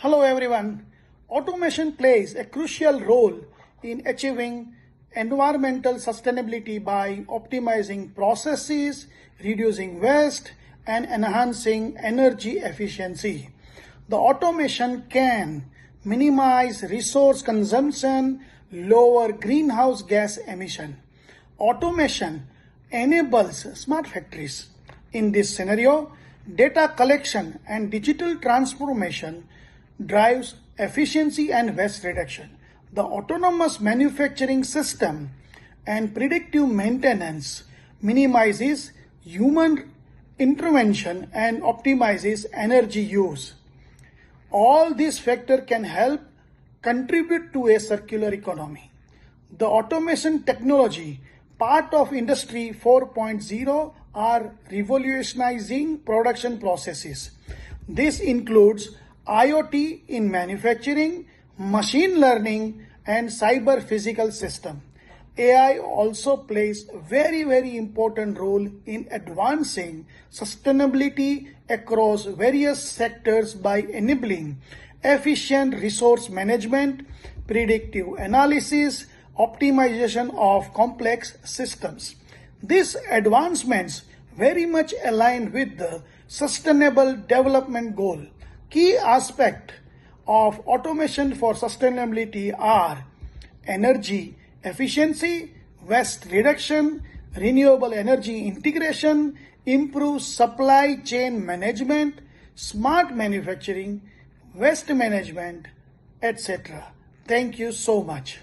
Hello everyone. Automation plays a crucial role in achieving environmental sustainability by optimizing processes, reducing waste, and enhancing energy efficiency. The automation can minimize resource consumption, lower greenhouse gas emission. Automation enables smart factories. In this scenario, data collection and digital transformation drives efficiency and waste reduction. The autonomous manufacturing system and predictive maintenance minimizes human intervention and optimizes energy use. All these factors can help contribute to a circular economy. The automation technology, part of Industry 4.0, are revolutionizing production processes. This includes IoT in manufacturing, machine learning, and cyber physical system. AI also plays a very important role in advancing sustainability across various sectors by enabling efficient resource management, predictive analysis, optimization of complex systems. These advancements very much align with the Sustainable Development Goal. Key aspects of automation for sustainability are energy efficiency, waste reduction, renewable energy integration, improved supply chain management, smart manufacturing, waste management, etc. Thank you so much.